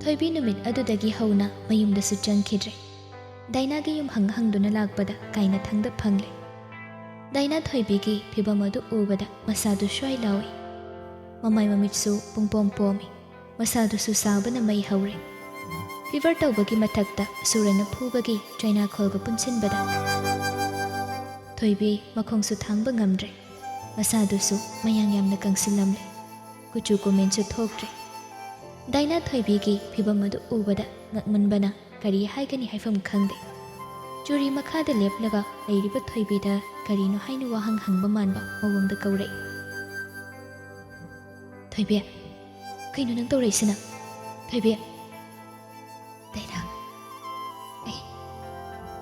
Thoibi numit adudagi hauna mayumdasu changkhidre. Dainagi yum hangduna lakpada kaina thangda phangle. Daina thoibigi phibam adu ubada masadu shwai lawi. Mamai mamitsu pungpom pomi. Masadu su sabana mai haure. Fever tawbagi mathakta surana phubagi China kholga punsinbada. Thoibi makhongsu thangba ngamdre. Masadu su mayang yamna kangsilamle. Kuchu komensu thokdre. Daina thoibigi phibam adu ubada ngakmanbana kari haigani haifam khangde. Juri makhada leplaga leiriba thoibida karino hainu wahang hangba manba mawongda kaurei. Thoibi, kaino nang tawreisina? Thoibi. Daina,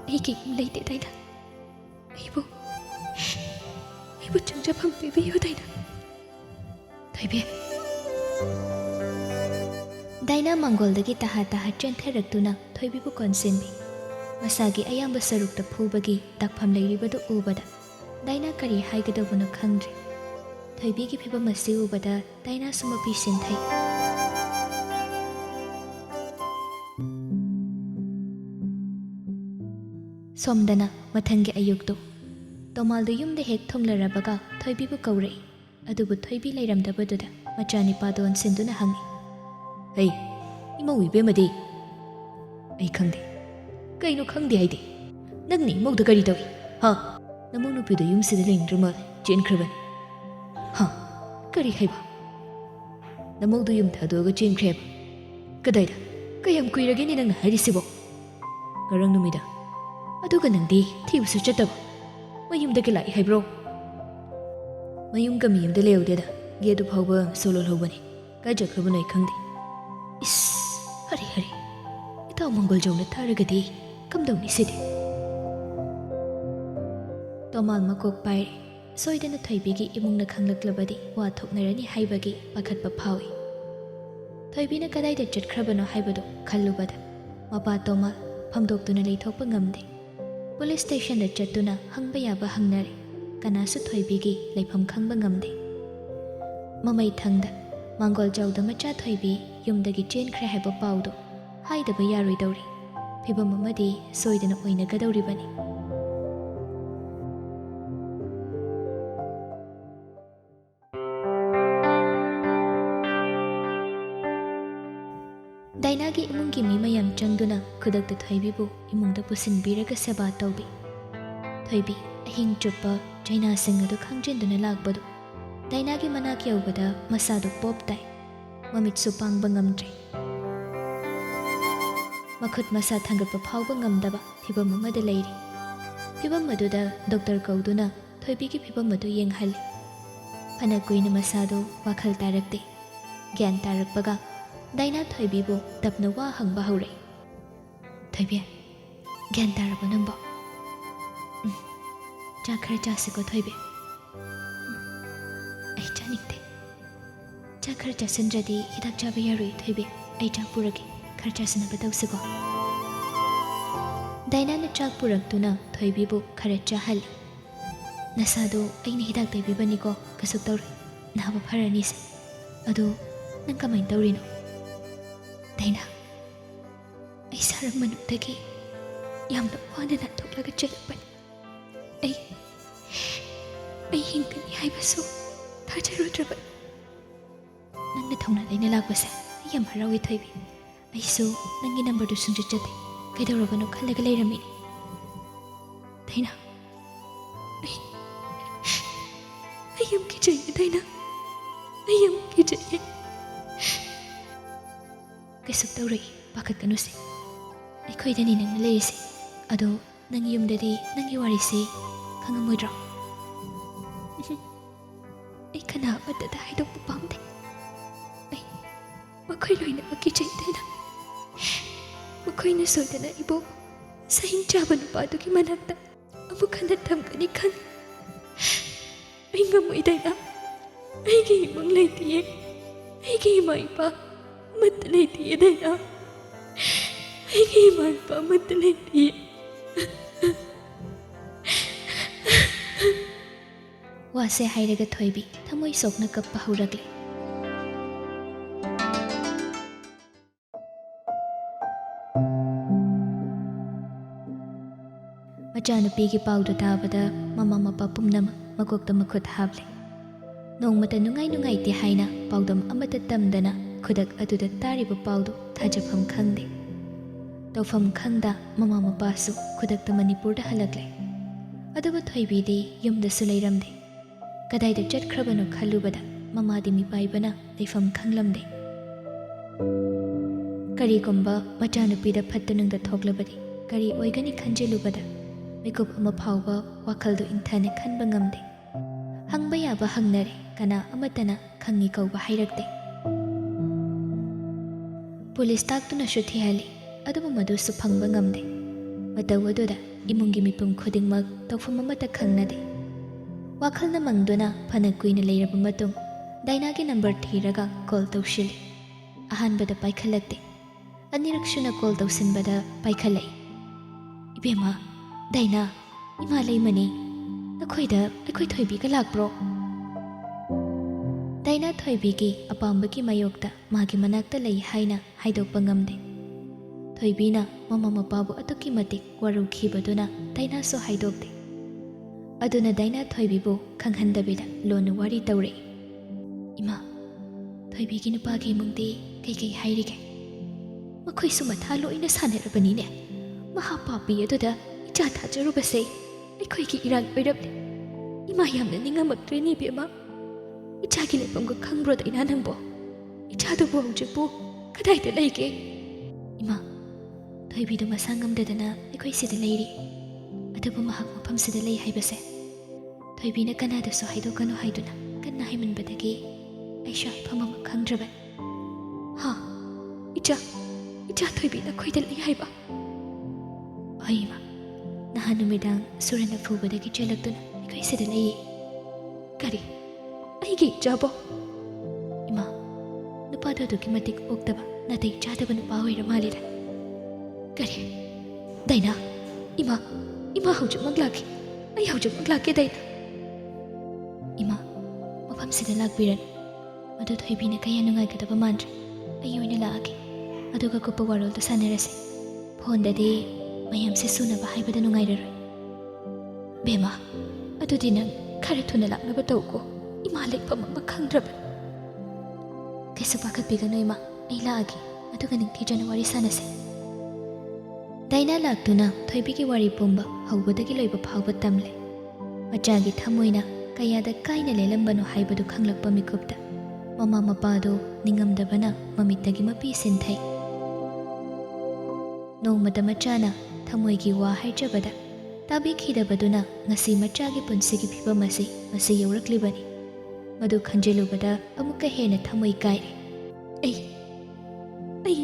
ai kayong leite Daina. Aibu changjapam pibiyo Daina. Thoibi. Daina mangoldagi taha chenthairaktuna thoibibu konsinbi. Masagi ayamba sarukta phubagi takpham leiribadu ubada. Daina kari haigadabano khangdre. Thoibigi phibam asi ubada Daina sumapi sinthai. Somdana mathangi ayukto. Tomaldu yumde hek thomlarabaga thoibibu kaurei. Adubu thoibi leiramdabaduda machani padon sinduna hangi. Hey, imau ibemadi. Ai khangde. Kaino khangde haide. Nagni imauda kari tawi. Ha, namau nupidu yumsida leingdrama chenkhraban. Ha, kari haiba. Namaudu yum thadoga chenkhreब. Kadaida. Kayam kuirageni nangna harisibo. Garang numida. Aduga nangdi thibusu chataba. Mayumdagi lai haibro. Mayumga miyumda leudeda. Gedu phawba solo lhobani. Kajakrabano ai khangde. Is, hari. Itaw manggol jawna tharagadi kamdawni sidi. Tomal makok paire. Soidana thoibigi imungna khanglaklabadi wa thoknarani haibagi pakhatpa phawi. Thoibina kadaida chatkrabano haibado khallubada. Mapa tomal phamdoktuna leithokpa ngamde. Police station da chattuna hangba yaba hangnare. Kanasu thoibigi leifam khangba ngamde. Mamai thangda Mangol jawda macha thoibi yumdagi chenkhre haiba pawdo haidaba yaroi dawri. Phibam amadi soidana oina gadawribani. Dainagi imungi mi mayam changduna khudakta thoibibu imungda pusinbiraga seba tawbi. Thoibi ahing chuppa China singadu khangjinduna lakbadu. Dainagi manak yaubada masadu poptai. Mamitsu pangba ngamdre. Makhut masa thangatpa phawba ngamdaba phibam amada leiri. Phibam maduda doctor kauduna thoibigi phibam madu yenghali. Phana kuina masadu wakhal tarakte. Gyan tarakpaga Daina thoibibu tapna wa hangba haure. Thoibi, gyan taraba nangba. Chakhara chasiko thoibi. Ai chaningte. Chakhara chasandradi hidak chaba yaroi thoibi. Ai chak puragi khara chasanaba tawsigo. Daina na chak puraktuna thoibibu khara chahali. Nasado aina hidak taibibaniko kasuk tawri. Nahaba pharani se. Ado nang kamain tawrino. Daina, ai sarang manupdagi yamna wana nathoklaga chelakbani. Ai hingkani haibasu thajarudrabani. Nangna thongna daina lakbase yam harawi thoibi. Aisu nangi number du sungjachate kaidawrabano khallaga leiramini. Daina, ai yam kijaye Daina. Ai yam kijaye. Kaisuk tawri pakat kanuse. Aikoidani nangna leise. Ado nangi yumdadi nangi warise khangamoidra. Ai kana amadada haidokpa pamde. Ai makhoi loina akijai Daina. Makhoina soidana ibo sahing chaba nupadugi manakta amuk hana thamkani khan. Ai ngamoi Daina. Aigi imang leitiye. Aigi ima ipa amadda leitiye Daina. Aigi ima ipa amadda leitiye. Wase hairaga thoibi thamoi sokna kappa huragli. ꯃꯆꯥꯅꯨꯄꯤꯒꯤ ꯄꯥꯎꯗꯨ ꯇꯥꯕꯗ ꯃꯃꯥ ꯃꯄꯥ ꯄꯨꯝꯅꯃꯛ ꯃꯀꯣꯛꯇ ꯃꯈꯨꯠ ꯍꯥꯞꯂꯦ꯫ ꯅꯣꯡꯃꯇ ꯅꯨꯡꯉꯥꯏꯇꯦ ꯍꯥꯏꯅ ꯄꯥꯎꯗꯝ ꯑꯃꯠꯇ ꯇꯝꯗꯅ ꯈꯨꯗꯛ ꯑꯗꯨꯗ ꯇꯥꯔꯤꯕ ꯄꯥꯎꯗꯨ ꯊꯥꯖꯐꯝ ꯈꯪꯗꯦ꯫ ꯇꯧꯐꯝ ꯈꯪꯗ ꯃꯃꯥ ꯃꯄꯥꯁꯨ ꯈꯨꯗꯛꯇ ꯃꯅꯤꯄꯨꯔꯗ ꯍꯜꯂꯛꯂꯦ꯫ ꯑꯗꯨꯕꯨ ꯊꯣꯏꯕꯤꯗꯤ ꯌꯨꯝꯗꯁꯨ ꯂꯩꯔꯝꯗꯦ꯫ ꯀꯗꯥꯏꯗ ꯆꯠꯈ꯭ꯔꯕꯅꯣ ꯈꯜꯂꯨꯕꯗ ꯃꯃꯥꯗꯤ ꯃꯤꯄꯥꯏꯕꯅ ꯂꯩꯐꯝ ꯈꯪꯂꯝꯗꯦ꯫ ꯀꯔꯤꯒꯨꯝꯕ ꯃꯆꯥꯅꯨꯄꯤꯗ ꯐꯠꯇ ꯅꯨꯡꯗ ꯊꯣꯛꯂꯕꯗꯤ ꯀꯔꯤ ꯑꯣꯏꯒꯅꯤ ꯈꯟꯖꯤꯜꯂꯨꯕꯗ ꯃꯤꯀꯨꯞ ꯑꯃ ꯐꯥꯎꯕ ꯋꯥꯈꯜꯗꯨ ꯏꯪꯊꯅ ꯈꯟꯕ ꯉꯝꯗꯦ꯫ ꯍꯪꯕ ꯌꯥꯕ ꯍꯪꯅꯔꯦ, ꯀꯅꯥ ꯑꯃꯠꯇꯅ ꯈꯪꯉꯤ ꯀꯧꯕ ꯍꯥꯏꯔꯛꯇꯦ꯫ ꯄꯨꯂꯤꯁ ꯇꯥꯛꯇꯨꯅꯁꯨ ꯊꯤꯍꯜꯂꯤ, ꯑꯗꯨꯕꯨ ꯃꯗꯨꯁꯨ ꯐꯪꯕ ꯉꯝꯗꯦ꯫ ꯃꯇꯧ ꯑꯗꯨꯗ ꯏꯃꯨꯡꯒꯤ ꯃꯤꯄꯨꯝ ꯈꯨꯗꯤꯡꯃꯛ ꯇꯧꯐꯝ ꯑꯃꯠꯇ ꯈꯪꯅꯗꯦ꯫ ꯋꯥꯈꯜꯅ ꯃꯪꯗꯨꯅ ꯐꯅ ꯀꯨꯏꯅ ꯂꯩꯔꯕ ꯃꯇꯨꯡ ꯗꯥꯏꯅꯥꯒꯤ ꯅꯝꯕꯔ ꯊꯤꯔꯒ ꯀꯣꯜ ꯇꯧꯁꯤꯜꯂꯤ꯫ ꯑꯍꯥꯟꯕꯗ ꯄꯥꯏꯈꯠꯂꯛꯇꯦ꯫ ꯑꯅꯤꯔꯛ ꯁꯨꯅ ꯀꯣꯜ ꯇꯧꯁꯤꯟꯕꯗ ꯄꯥꯏꯈꯠꯂꯛꯏ꯫ "ꯏꯕꯦꯝꯃ, ꯗꯥꯏꯅꯥ, ꯏꯃꯥ ꯂꯩꯃꯅꯤ, ꯅꯈꯣꯏꯗ ꯑꯩꯈꯣꯏ ꯊꯣꯏꯕꯤꯒ ꯂꯥꯛꯄ꯭ꯔꯣ?" ꯗꯥꯏꯅꯥ ꯊꯣꯏꯕꯤꯒꯤ ꯑꯄꯥꯝꯕꯒꯤ ꯃꯥꯌꯣꯛꯇ ꯃꯥꯒꯤ ꯃꯅꯥꯛꯇ ꯂꯩ ꯍꯥꯏꯅ ꯍꯥꯏꯗꯣꯛꯄ ꯉꯝꯗꯦ꯫ ꯊꯣꯏꯕꯤꯅ ꯃꯃꯥ ꯃꯄꯥꯕꯨ ꯑꯗꯨꯛꯀꯤ ꯃꯇꯤꯛ ꯋꯥꯔꯧꯈꯤꯕꯗꯨꯅ ꯗꯥꯏꯅꯥꯁꯨ ꯍꯥꯏꯗꯣꯛꯇꯦ꯫ ꯑꯗꯨꯅ ꯗꯥꯏꯅꯥ ꯊꯣꯏꯕꯤꯕꯨ ꯈꯪꯍꯟꯗꯕꯤꯗ ꯂꯣꯟꯅ ꯋꯥꯔꯤ ꯇꯧꯔꯛꯏ꯫ "ꯏꯃꯥ, ꯊꯣꯏꯕꯤꯒꯤ ꯅꯨꯄꯥꯒꯤ ꯏꯃꯨꯡꯗꯤ ꯀꯩꯀꯩ ꯍꯥꯏꯔꯤꯒꯦ? ꯃꯈꯣꯏꯁꯨ ꯃꯊꯥ ꯂꯣꯏꯅ ꯁꯥꯟꯅꯔꯕꯅꯤꯅꯦ꯫ ꯃꯍꯥꯄꯥꯄꯤ ꯑꯗꯨꯗ ꯏꯆꯥ ꯊꯥꯖꯔꯨꯕꯁꯦ ꯑꯩꯈꯣꯏꯒꯤ ꯏꯔꯥꯟ ꯑꯣꯏꯔꯝꯂꯦ꯫ ꯏꯃꯥ ꯌꯥꯝꯅ ꯅꯤꯡꯉꯝꯃꯛꯇ꯭ꯔꯦꯅꯦ ꯏꯕꯦꯝꯃ꯫ ꯏꯆꯥꯒꯤ ꯂꯩꯐꯝꯒ ꯈꯪꯕ꯭ꯔꯣ ꯗꯥꯏꯅꯥ ꯅꯪꯕꯣ? ꯏꯆꯥꯗꯨꯕꯨ ꯍꯧꯖꯤꯛꯄꯨ ꯀꯗꯥꯏꯗ ꯂꯩꯒꯦ?" "ꯏꯃꯥ, ꯊꯣꯏꯕꯤꯗꯨ ꯃꯁꯥ ꯉꯝꯗꯗꯅ ꯑꯩꯈꯣꯏ ꯁꯤꯗ ꯂꯩꯔꯤ꯫ ꯑꯗꯨꯕꯨ ꯃꯍꯥꯛ ꯃꯐꯝꯁꯤꯗ ꯂꯩ ꯍꯥꯏꯕꯁꯦ ꯊꯣꯏꯕꯤꯅ ꯀꯅꯥꯗꯁꯨ ꯍꯥꯏꯗꯣꯛꯀꯅꯨ ꯍꯥꯏꯗꯨꯅ ꯀꯟꯅ ꯍꯥꯏꯃꯟꯕꯗꯒꯤ ꯑꯩꯁꯨ ꯍꯥꯏꯐꯝ ꯑꯃ ꯈꯪꯗ꯭ꯔꯕꯅꯤ." "ꯍꯥ, ꯏꯆꯥ ꯊꯣꯏꯕꯤ ꯅꯈꯣꯏꯗ ꯂꯩ ꯍꯥꯏꯕ?" "ꯍꯣꯏ ꯏꯃꯥ, ꯅꯍꯥꯟ ꯅꯨꯃꯤꯗꯥꯡ ꯁꯨꯔꯅ ꯐꯨꯕꯗꯒꯤ ꯆꯦꯜꯂꯛꯇꯨꯅ ꯑꯩꯈꯣꯏ ꯁꯤꯗ ꯂꯩꯌꯦ." "ꯀꯔꯤ? ꯑꯩꯒꯤ ꯏꯆꯥꯕꯣ?" "ꯏꯃꯥ, ꯅꯨꯄꯥꯗꯣ ꯑꯗꯨꯛꯀꯤ ꯃꯇꯤꯛ ꯑꯣꯛꯇꯕ ꯅꯥꯇꯩ ꯆꯥꯗꯕ ꯅꯨꯄꯥ ꯑꯣꯏꯔ ꯃꯥꯜꯂꯤꯗ." "ꯀꯔꯤ? ꯗꯥꯏꯅꯥ, ꯏꯃꯥ ꯍꯧꯖꯤꯛꯃꯛ ꯂꯥꯛꯀꯦ꯫ ꯑꯩ ꯍꯧꯖꯤꯛꯃꯛ ꯂꯥꯛꯀꯦ ꯗꯥꯏꯅꯥ." "ꯏꯃꯥ, ꯃꯐꯝꯁꯤꯗ ꯂꯥꯛꯄꯤꯔꯅꯨ. ꯃꯗꯨ ꯊꯣꯏꯕꯤꯅ ꯀꯌꯥ ꯅꯨꯡꯉꯥꯏꯒꯗꯕ ꯃꯥꯟꯗ꯭ꯔꯦ. ꯑꯩ ꯑꯣꯏꯅ ꯂꯥꯛꯑꯒꯦ, ꯑꯗꯨꯒ ꯀꯨꯞꯄ ꯋꯥꯔꯣꯜꯗ ꯁꯥꯟꯅꯔꯁꯤ. ꯐꯣꯟꯗꯗꯤ ꯃꯌꯥꯝꯁꯦ ꯁꯨꯅꯕ ꯍꯥꯏꯕꯗ ꯅꯨꯡꯉꯥꯏꯔꯔꯣꯏ." "ꯕꯦꯝꯃ, ꯑꯗꯨꯗꯤ ꯅꯪ ꯈꯔ ꯊꯨꯅ ꯂꯥꯛꯅꯕ ꯇꯧꯀꯣ. ꯏꯃꯥ ꯂꯩꯐꯝ ꯑꯃ ꯈꯪꯗ꯭ꯔꯕꯅꯤ." "ꯀꯩꯁꯨ ꯄꯥꯈꯠꯄꯤꯒꯅꯨ ꯏꯃꯥ, ꯑꯩ ꯂꯥꯛꯑꯒꯦ, ꯑꯗꯨꯒ ꯅꯤꯡꯊꯤꯖꯅ ꯋꯥꯔꯤ ꯁꯥꯟꯅꯁꯦ." ꯗꯥꯏꯅꯥ ꯂꯥꯛꯇꯨꯅ ꯊꯣꯏꯕꯤꯒꯤ ꯋꯥꯔꯤ ꯄꯨꯝꯕ ꯍꯧꯕꯗꯒꯤ ꯂꯣꯏꯕ ꯐꯥꯎꯕ ꯇꯝꯂꯦ꯫ ꯃꯆꯥꯒꯤ ꯊꯃꯣꯏꯅ ꯀꯌꯥꯗ ꯀꯥꯏꯅ ꯂꯦꯜꯂꯝꯕꯅꯣ ꯍꯥꯏꯕꯗꯨ ꯈꯪꯂꯛꯄ ꯃꯤꯀꯨꯞꯇ ꯃꯃꯥ ꯃꯄꯥꯗꯨ ꯅꯤꯡꯉꯝꯗꯕꯅ ꯃꯃꯤꯠꯇꯒꯤ ꯃꯄꯤ ꯁꯤꯟꯊꯩ꯫ ꯅꯣꯡꯃꯇ ꯃꯆꯥꯅ ꯊꯃꯣꯏꯒꯤ ꯋꯥ ꯍꯥꯏꯖꯕꯗ ꯇꯥꯕꯤꯈꯤꯗꯕꯗꯨꯅ ꯉꯁꯤ ꯃꯆꯥꯒꯤ ꯄꯨꯟꯁꯤꯒꯤ ꯐꯤꯕꯝ ꯑꯁꯤ ꯃꯁꯤ ꯌꯧꯔꯛꯂꯤꯕꯅꯤ꯫ ꯃꯗꯨ ꯈꯟꯖꯤꯜꯂꯨꯕꯗ ꯑꯃꯨꯛꯀ ꯍꯦꯟꯅ ꯊꯃꯣꯏ ꯀꯥꯏꯔꯦ꯫ ꯑꯩ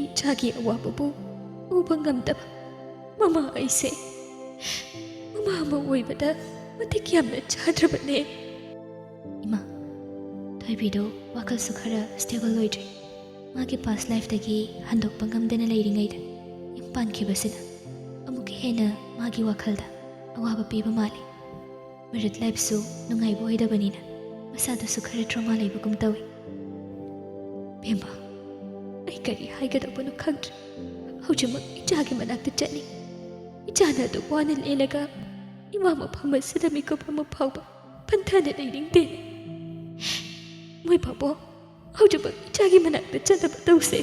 ꯏꯆꯥꯒꯤ ꯑꯋꯥꯕꯕꯨ ꯎꯕ ꯉꯝꯗꯕ ꯃꯃꯥ ꯑꯩꯁꯦ ꯃꯃꯥ ꯑꯃ ꯑꯣꯏꯕꯗ ꯃꯇꯤꯛ ꯌꯥꯝꯅ ꯆꯥꯗ꯭ꯔꯕꯅꯦ." "ꯏꯃꯥ, ꯊꯣꯏꯕꯤꯗꯣ ꯋꯥꯈꯜꯁꯨ ꯈꯔ ꯁ꯭ꯇꯦꯕꯜ ꯑꯣꯏꯗ꯭ꯔꯤ꯫ ꯃꯥꯒꯤ ꯄꯥꯁ ꯂꯥꯏꯐꯇꯒꯤ ꯍꯟꯗꯣꯛꯄ ꯉꯝꯗꯅ ꯂꯩꯔꯤꯉꯩꯗ ꯌꯨꯝ ꯄꯥꯟꯈꯤꯕꯁꯤꯅ ꯑꯃꯨꯛꯀ ꯍꯦꯟꯅ ꯃꯥꯒꯤ ꯋꯥꯈꯜꯗ ꯑꯋꯥꯕ ꯄꯤꯕ ꯃꯥꯜꯂꯤ꯫ ꯃꯦꯔꯤꯠ ꯂꯥꯏꯐꯁꯨ ꯅꯨꯡꯉꯥꯏꯕ ꯑꯣꯏꯗꯕꯅꯤꯅ ꯃꯁꯥꯗꯁꯨ ꯈꯔ ꯇ꯭ꯔꯣꯃꯥ ꯂꯩꯕꯒꯨꯝ ꯇꯧꯏ." "ꯕꯦꯝꯃ, ꯑꯩ ꯀꯔꯤ ꯍꯥꯏꯒꯗꯧꯕꯅꯣ ꯈꯪꯗ꯭ꯔꯦ꯫ ꯍꯧꯖꯤꯛꯃꯛ ꯏꯆꯥꯒꯤ ꯃꯅꯥꯛꯇ ꯆꯠꯅꯤ. ꯏꯆꯥꯅ ꯑꯗꯨꯛ ꯋꯥꯅ ꯂꯦꯜꯂꯒ ꯏꯃꯥ ꯃꯐꯝ ꯑꯁꯤꯗ ꯃꯤꯀꯨꯞ ꯑꯃ ꯐꯥꯎꯕ ꯄꯟꯊꯥꯅ ꯂꯩꯅꯤꯡꯗꯦ. ꯃꯣꯏ ꯕꯥꯕꯣ, ꯍꯧꯖꯤꯛꯃꯛ ꯏꯆꯥꯒꯤ ꯃꯅꯥꯛꯇ ꯆꯠꯅꯕ ꯇꯧꯁꯦ."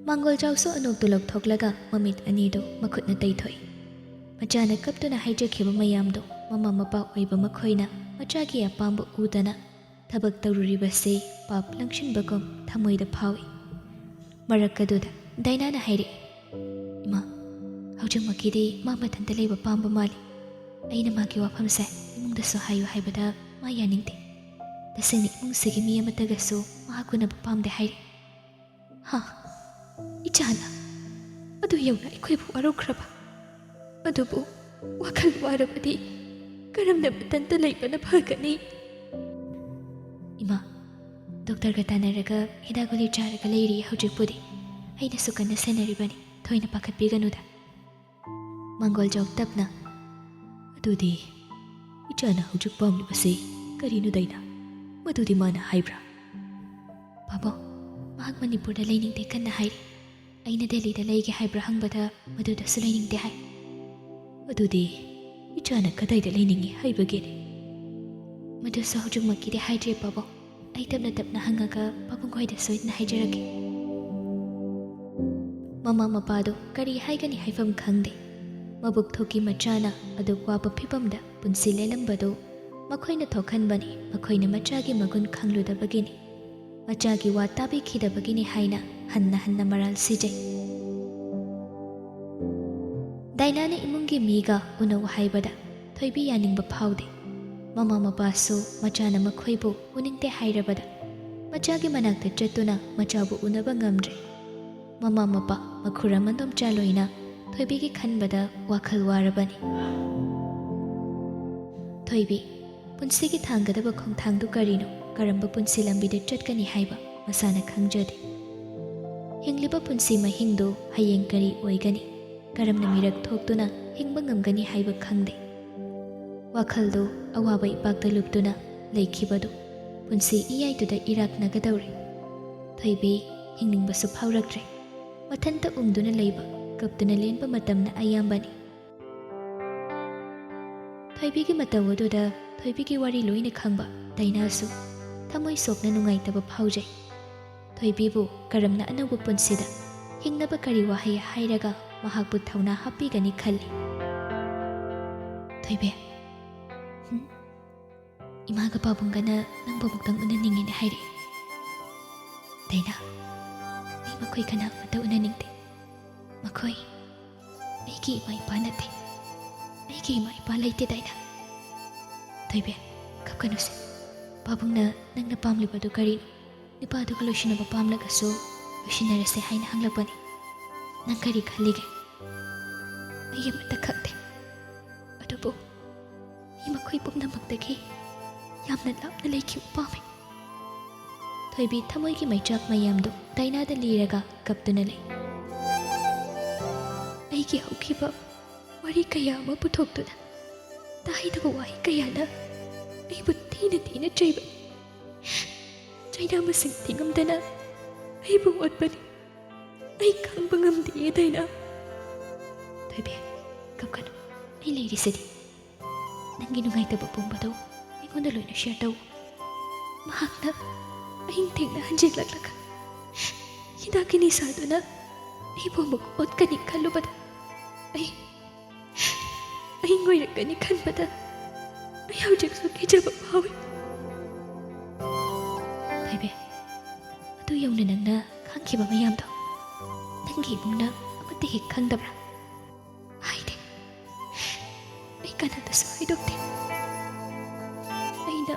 ꯃꯥꯡꯒꯣꯜꯖꯥꯎꯁꯨ ꯑꯅꯣꯛꯇꯨ ꯂꯧꯊꯣꯛꯂꯒ ꯃꯃꯤꯠ ꯑꯅꯤꯗꯨ ꯃꯈꯨꯠꯅ ꯇꯩꯊꯣꯛꯏ꯫ ꯃꯆꯥꯅ ꯀꯞꯇꯨꯅ ꯍꯥꯏꯖꯈꯤꯕ ꯃꯌꯥꯝꯗꯨ ꯃꯃꯥ ꯃꯄꯥ ꯑꯣꯏꯕ ꯃꯈꯣꯏꯅ ꯃꯆꯥꯒꯤ ꯑꯄꯥꯝꯕ ꯎꯗꯅ ꯊꯕꯛ ꯇꯧꯔꯨꯔꯤꯕꯁꯤ ꯄꯥꯞ ꯂꯪꯁꯤꯟꯕꯒꯨꯝ ꯊꯃꯣꯏꯗ ꯐꯥꯎꯏ꯫ ꯃꯔꯛꯀꯗꯨꯗ ꯗꯥꯏꯅꯥꯅ ꯍꯥꯏꯔꯛꯏ, "ꯏꯃꯥ, ꯍꯧꯖꯤꯛꯃꯛꯀꯤꯗꯤ ꯃꯥ ꯃꯊꯟꯇ ꯂꯩꯕ ꯄꯥꯝꯕ ꯃꯥꯜꯂꯤ. ꯑꯩꯅ ꯃꯥꯒꯤ ꯋꯥꯐꯝꯁꯦ ꯏꯃꯨꯡꯗꯁꯨ ꯍꯥꯏꯌꯨ ꯍꯥꯏꯕꯗ ꯃꯥ ꯌꯥꯅꯤꯡꯗꯦ. ꯇꯁꯦꯡꯅ ꯏꯃꯨꯡꯁꯤꯒꯤ ꯃꯤ ꯑꯃꯠꯇꯒꯁꯨ ꯃꯍꯥꯛ ꯎꯅꯕ ꯄꯥꯝꯗꯦ ꯍꯥꯏꯔꯤ." "ꯍꯥ, ꯏꯆꯥꯅ ꯑꯗꯨ ꯌꯧꯅ ꯑꯩꯈꯣꯏꯕꯨ ꯋꯥꯔꯧꯈ꯭ꯔꯕ? ꯑꯗꯨꯕꯨ ꯋꯥꯈꯜ ꯋꯥꯔꯕꯗꯤ ꯀꯔꯝꯅ ꯃꯊꯟꯇ ꯂꯩꯕꯅ ꯐꯒꯅꯤ?" "ꯏꯃꯥ, ꯗꯣꯛꯇꯔꯒ ꯇꯥꯟꯅꯔꯒ ꯍꯤꯗꯥꯛ ꯒꯨꯂꯤ ꯆꯥꯔꯒ ꯂꯩꯔꯤ ꯍꯧꯖꯤꯛꯄꯨꯗꯤ. ꯑꯩꯅꯁꯨ ꯀꯟꯅ ꯁꯦꯟꯅꯔꯤꯕꯅꯤ. ꯊꯣꯏꯅ ꯄꯥꯈꯠꯄꯤꯒꯅꯨꯗ." ꯃꯥꯡꯒꯣꯜꯖꯥꯎ ꯇꯞꯅ, "ꯑꯗꯨꯗꯤ ꯏꯆꯥꯅ ꯍꯧꯖꯤꯛ ꯄꯥꯝꯂꯤꯕꯁꯤ ꯀꯔꯤꯅꯣ ꯗꯥꯏꯅꯥ? ꯃꯗꯨꯗꯤ ꯃꯥꯅ ꯍꯥꯏꯕ꯭ꯔꯥ?" "ꯕꯥꯕꯣ, ꯃꯍꯥꯛ ꯃꯅꯤꯄꯨꯔꯗ ꯂꯩꯅꯤꯡꯗꯦ ꯀꯟꯅ ꯍꯥꯏꯔꯤ. ꯑꯩꯅ ꯗꯦꯜꯂꯤꯗ ꯂꯩꯒꯦ ꯍꯥꯏꯕ꯭ꯔꯥ ꯍꯪꯕꯗ ꯃꯗꯨꯗꯁꯨ ꯂꯩꯅꯤꯡꯗꯦ ꯍꯥꯏ." ꯑꯗꯨꯗꯤ ꯏꯆꯥꯅ ꯀꯗꯥꯏꯗ ꯂꯩꯅꯤꯡꯉꯤ ꯍꯥꯏꯕꯒꯤꯅꯤ? ꯃꯗꯨꯁꯨ ꯍꯧꯖꯤꯛꯃꯛꯀꯤꯗꯤ ꯍꯥꯏꯗ꯭ꯔꯤ ꯄꯥꯕꯨꯡ. ꯑꯩ ꯇꯞꯅ ꯇꯞꯅ ꯍꯪꯉꯒ ꯄꯥꯕꯨꯡ ꯈꯣꯏꯗ ꯁꯣꯏꯗꯅ ꯍꯥꯏꯖꯔꯛꯀꯦ. ꯃꯃꯥ ꯃꯄꯥꯗꯣ ꯀꯔꯤ ꯍꯥꯏꯒꯅꯤ ꯍꯥꯏꯐꯝ ꯈꯪꯗꯦ. ꯃꯕꯨꯛ ꯊꯣꯛꯀꯤ ꯃꯆꯥꯅ ꯑꯗꯨꯛ ꯋꯥꯕ ꯐꯤꯚꯝꯗ ꯄꯨꯟꯁꯤ ꯂꯦꯜꯂꯝꯕꯗꯨ ꯃꯈꯣꯏꯅ ꯊꯣꯛꯍꯟꯕꯅꯤ. ꯃꯈꯣꯏꯅ ꯃꯆꯥꯒꯤ ꯃꯒꯨꯟ ꯈꯪꯂꯨꯗꯕꯒꯤꯅꯤ. ꯃꯆꯥꯒꯤ ꯋꯥ ꯇꯥꯕꯤꯈꯤꯗꯕꯒꯤꯅꯤ ꯍꯥꯏꯅ ꯍꯟꯅ ꯍꯟꯅ ꯃꯔꯥꯜ ꯁꯤꯖꯩ. ꯗꯥꯏꯅꯥꯅ ꯏꯃꯨꯡꯒꯤ ꯃꯤꯒ ꯎꯅꯧ ꯍꯥꯏꯕꯗ ꯊꯣꯏꯕꯤ ꯌꯥꯅꯤꯡꯕ ꯐꯥꯎꯗꯦ. ꯃꯃꯥ ꯃꯄꯥꯁꯨ ꯃꯆꯥꯅ ꯃꯈꯣꯏꯕꯨ ꯎꯅꯤꯡꯗꯦ ꯍꯥꯏꯔꯕꯗ ꯃꯆꯥꯒꯤ ꯃꯅꯥꯛꯇ ꯆꯠꯇꯨꯅ ꯃꯆꯥꯕꯨ ꯎꯅꯕ ꯉꯝꯗ꯭ꯔꯦ. ꯃꯃꯥ ꯃꯄꯥ ꯃꯈꯨꯔꯥ ꯃꯟꯗꯣꯝꯆꯥ ꯂꯣꯏꯅ ꯊꯣꯏꯕꯤꯒꯤ ꯈꯟꯕꯗ ꯋꯥꯈꯜ ꯋꯥꯔꯕꯅꯤ. ꯊꯣꯏꯕꯤ, ꯄꯨꯟꯁꯤꯒꯤ ꯊꯥꯡꯒꯗꯕ ꯈꯣꯡꯊꯥꯡꯗꯨ ꯀꯔꯤꯅꯣ? ꯀꯔꯝꯕ ꯄꯨꯟꯁꯤ ꯂꯝꯕꯤꯗ ꯆꯠꯀꯅꯤ ꯍꯥꯏꯕ ꯃꯁꯥꯅ ꯈꯪꯖꯗꯦ. ꯍꯤꯡꯂꯤꯕ ꯄꯨꯟꯁꯤ ꯃꯍꯤꯡꯗꯨ ꯍꯌꯦꯡ ꯀꯔꯤ ꯑꯣꯏꯒꯅꯤ? ꯀꯔꯝꯅ ꯃꯤꯔꯛ ꯊꯣꯛꯇꯨꯅ ꯍꯤꯡꯕ ꯉꯝꯒꯅꯤ ꯍꯥꯏꯕ ꯈꯪꯗꯦ. ꯋꯥꯈꯜꯗꯨ ꯑꯋꯥꯕ ꯏꯄꯥꯛꯇ ꯂꯨꯞꯇꯨꯅ ꯂꯩꯈꯤꯕꯗꯨ ꯄꯨꯟꯁꯤ ꯏꯌꯥꯏꯗꯨꯗ ꯏꯔꯥꯛꯅꯒꯗꯧꯔꯦ. ꯊꯣꯏꯕꯤ ꯍꯤꯡꯅꯤꯡꯕꯁꯨ ꯐꯥꯎꯔꯛꯇ꯭ꯔꯦ. ꯃꯊꯟꯇ ꯎꯝꯗꯨꯅ ꯂꯩꯕ, ꯀꯞꯇꯨꯅ ꯂꯦꯟꯕ ꯃꯇꯝꯅ ꯑꯌꯥꯝꯕꯅꯤ. ꯊꯣꯏꯕꯤꯒꯤ ꯃꯇꯧ ꯑꯗꯨꯗ ꯊꯣꯏꯕꯤꯒꯤ ꯋꯥꯔꯤ ꯂꯣꯏꯅ ꯈꯪꯕ ꯗꯥꯏꯅꯥꯁꯨ ꯊꯃꯣꯏ ꯁꯣꯛꯅ ꯅꯨꯡꯉꯥꯏꯇꯕ ꯐꯥꯎꯖꯩ. ꯊꯣꯏꯕꯤꯕꯨ ꯀꯔꯝꯅ ꯑꯅꯧꯕ ꯄꯨꯟꯁꯤꯗ ꯍꯤꯡꯅꯕ ꯀꯔꯤ ꯋꯥꯍꯩ ꯍꯥꯏꯔꯒ ꯃꯍꯥꯛꯄꯨ ꯊꯧꯅꯥ ꯍꯥꯞꯄꯤꯒꯅꯤ ꯈꯜꯂꯤ. ꯊꯣꯏꯕꯤ, ꯏꯃꯥꯒ ꯄꯥꯕꯨꯡꯒꯅ ꯅꯪꯕꯨ ꯑꯃꯨꯛꯇꯪ ꯎꯅꯅꯤꯡꯉꯦꯅ ꯍꯥꯏꯔꯛꯏ. ꯗꯥꯏꯅꯥ, ꯑꯩ ꯃꯈꯣꯏ ꯀꯅꯥꯃꯠꯇ ꯎꯅꯅꯤꯡꯗꯦ. ꯃꯈꯣꯏ ꯑꯩꯒꯤ ꯏꯃꯥ ꯏꯄꯥ ꯅꯠꯇꯦ. ꯑꯩꯒꯤ ꯏꯃꯥ ꯏꯄꯥ ꯂꯩꯇꯦ ꯗꯥꯏꯅꯥ. ꯊꯣꯏꯕꯤ, ꯀꯞꯀꯅꯨꯁꯦ. ꯄꯥꯕꯨꯡꯅ ꯅꯪꯅ ꯄꯥꯝꯂꯤꯕꯗꯨ ꯀꯔꯤꯅꯣ? ꯅꯨꯄꯥꯗꯨꯒ ꯂꯣꯏꯁꯤꯟꯅꯕ ꯄꯥꯝꯂꯒꯁꯨ ꯂꯣꯏꯁꯤꯟꯅꯔꯁꯦ ꯍꯥꯏꯅ ꯍꯪꯂꯛꯄꯅꯤ. ꯅꯪ ꯀꯔꯤ ꯈꯜꯂꯤꯒꯦ? ꯑꯩ ꯑꯃꯠꯇ ꯈꯪꯗꯦ. ꯑꯗꯨꯕꯨ ꯑꯩ ꯃꯈꯣꯏ ꯄꯨꯝꯅꯃꯛꯇꯒꯤ ꯌꯥꯝꯅ ꯂꯥꯞꯅ ꯂꯩꯈꯤꯕ ꯄꯥꯝꯃꯤ. ꯊꯣꯏꯕꯤ ꯊꯃꯣꯏꯒꯤ ꯃꯩꯆꯥꯛ ꯃꯌꯥꯝꯗꯨ ꯗꯥꯏꯅꯥꯗ ꯂꯤꯔꯒ ꯀꯞꯇꯨꯅ ꯂꯩ. ꯑꯩꯒꯤ ꯍꯧꯈꯤꯕ ꯋꯥꯔꯤ ꯀꯌꯥ ꯑꯃ ꯄꯨꯊꯣꯛꯇꯨꯅ ꯇꯥꯍꯩꯗꯕ ꯋꯥꯍꯩ ꯀꯌꯥꯅ ꯑꯩꯕꯨ ꯊꯤꯅ ꯊꯤꯅ ꯆꯩꯕꯅꯤ. ꯆꯩꯅꯥ ꯃꯁꯤꯡ ꯊꯤꯉꯝꯗꯅ ꯑꯩꯕꯨ ꯑꯣꯠꯄꯅꯤ. ꯑꯩ ꯈꯪꯕ ꯉꯝꯗꯦ ꯗꯥꯏꯅꯥ. ꯊꯣꯏꯕꯤ, ꯀꯞꯀꯅꯨ. ꯑꯩ ꯂꯩꯔꯤꯁꯤꯗꯤ. ꯅꯪꯒꯤ ꯅꯨꯡꯉꯥꯏꯇꯕ ꯄꯨꯝꯕꯗꯨ ꯑꯩꯉꯣꯟꯗ ꯂꯣꯏꯅ ꯁꯦꯌꯔ ꯇꯧ. ꯃꯍꯥꯛꯅ ꯑꯍꯤꯡ ꯊꯦꯡꯅ ꯍꯟꯖꯤꯜꯂꯛꯂꯒ ꯍꯤꯗꯥꯛꯀꯤ ꯅꯤꯁꯥꯗꯨꯅ ꯑꯩꯕꯨ ꯑꯃꯨꯛ ꯑꯣꯠꯀꯅꯤ ꯈꯜꯂꯨꯕꯗ ꯑꯩ ꯉꯣꯏꯔꯛꯀꯅꯤ ꯈꯟꯕꯗ ꯑꯩ ꯍꯧꯖꯤꯛꯁꯨ ꯀꯤꯖꯕ ꯐꯥꯎꯏ. ꯊꯣꯏꯕꯤ, ꯑꯗꯨ ꯌꯧꯅ ꯅꯪꯅ ꯈꯪꯈꯤꯕ ꯃꯌꯥꯝꯗꯣ ꯅꯪꯒꯤ ꯏꯃꯨꯡꯅ ꯑꯃꯠꯇ ꯍꯦꯛ ꯈꯪꯗꯕ꯭ꯔꯥ? ꯍꯥꯏꯗꯦ. ꯑꯩ ꯀꯅꯥꯗꯁꯨ ꯍꯥꯏꯗꯣꯛꯇꯦ. ꯑꯩꯅ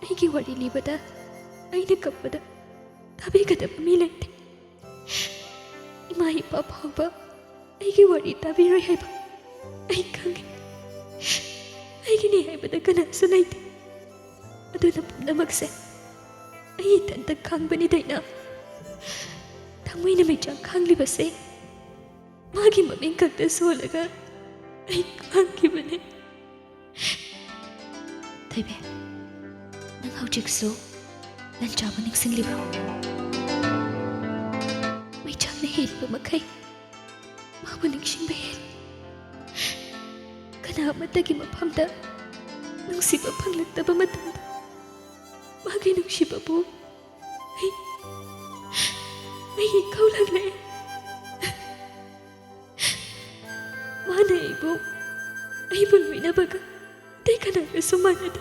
ꯑꯩꯒꯤ ꯋꯥꯔꯤ ꯂꯤꯕꯗ, ꯑꯩꯅ ꯀꯞꯄꯗ ꯇꯥꯕꯤꯒꯗꯕ ꯃꯤ ꯂꯩꯇꯦ. ꯏꯃꯥ ꯏꯄꯥ ꯐꯥꯎꯕ ꯑꯩꯒꯤ ꯋꯥꯔꯤ ꯇꯥꯕꯤꯔꯣꯏ ꯍꯥꯏꯕ ꯑꯩ ꯈꯪꯉꯤ. ꯑꯩꯒꯤꯅꯤ ꯍꯥꯏꯕꯗ ꯀꯅꯥꯁꯨ ꯂꯩꯇꯦ. ꯑꯗꯨꯅ ꯄꯨꯝꯅꯃꯛꯁꯦ ꯑꯩ ꯏꯊꯟꯇ ꯈꯪꯕꯅꯤ ꯗꯥꯏꯅꯥ. ꯊꯃꯣꯏꯅ ꯃꯩꯆꯥꯛ ꯈꯥꯡꯂꯤꯕꯁꯦ ꯃꯥꯒꯤ ꯃꯃꯤꯡ ꯈꯛꯇ ꯁꯣꯜꯂꯒ ꯑꯩ ꯈꯪꯈꯤꯕꯅꯤ. ꯊꯣꯏꯕꯤ, ꯅꯪ ꯍꯧꯖꯤꯛꯁꯨ ꯂꯟꯆꯥꯕꯨ ꯅꯤꯡꯁꯤꯡꯂꯤꯕ꯭ꯔꯣ? ꯃꯩꯆꯥꯛꯅ ꯍꯦꯜꯂꯤꯕ ꯃꯈꯩ ꯃꯥꯕꯨ ꯅꯤꯡꯁꯤꯡꯕ ꯍꯦꯜꯂꯤ. ꯀꯅꯥ ꯑꯃꯠꯇꯒꯤ ꯃꯐꯝꯗ ꯅꯨꯡꯁꯤꯕ ꯐꯪꯂꯛꯇꯕ ꯃꯇꯝꯗ ꯃꯥꯒꯤ ꯅꯨꯡꯁꯤꯕꯕꯨ ꯑꯩ ꯀꯧꯂꯛꯂꯦ. ꯃꯥꯅ ꯑꯩꯕꯨ ꯂꯣꯏꯅꯕꯒ ꯑꯇꯩ ꯀꯅꯥꯒꯁꯨ ꯃꯥꯟꯅꯗꯦ.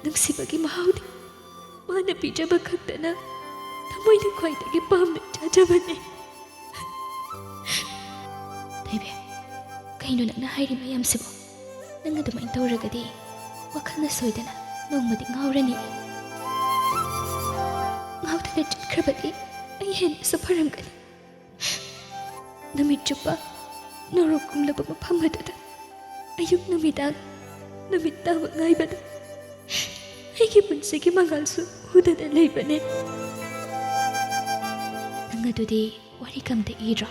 ꯅꯨꯡꯁꯤꯕꯒꯤ ꯃꯍꯥꯎꯗꯤ ꯃꯥꯅ ꯄꯤꯖꯕ ꯈꯛꯇꯅ ꯊꯃꯣꯏꯅ ꯈ꯭ꯋꯥꯏꯗꯒꯤ ꯄꯥꯝꯅ ꯆꯥꯖꯕꯅꯤ. ꯊꯣꯏꯕꯤ, ꯀꯩꯅꯣ ꯅꯪꯅ ꯍꯥꯏꯔꯤ ꯃꯌꯥꯝꯁꯤꯕꯨ? ꯅꯪ ꯑꯗꯨꯃꯥꯏꯅ ꯇꯧꯔꯒꯗꯤ ꯋꯥꯈꯜꯅ ꯁꯣꯏꯗꯅ ꯅꯣꯡꯃꯗꯤ ꯉꯥꯎꯔꯅꯤ. ꯉꯥꯎꯗꯅ ꯆꯠꯈ꯭ꯔꯕꯗꯤ ꯑꯩ ꯍꯦꯟꯅꯁꯨ ꯐꯔꯝꯒꯅꯤ. ꯅꯨꯃꯤꯠ ꯆꯨꯞꯄ ꯅꯣꯔꯣꯛ ꯀꯨꯝꯂꯕ ꯃꯐꯝ ꯑꯗꯨꯗ ꯑꯌꯨꯛ ꯅꯨꯃꯤꯗꯥꯡ ꯅꯨꯃꯤꯠ ꯇꯥꯕ ꯉꯥꯏꯕꯗ ꯑꯩꯒꯤ ꯄꯨꯟꯁꯤꯒꯤ ꯃꯉꯥꯜꯁꯨ ꯎꯗꯅ ꯂꯩꯕꯅꯤ. ꯅꯪ ꯑꯗꯨꯗꯤ ꯋꯥꯔꯤ ꯀꯝꯇ ꯏꯗ꯭ꯔꯣ?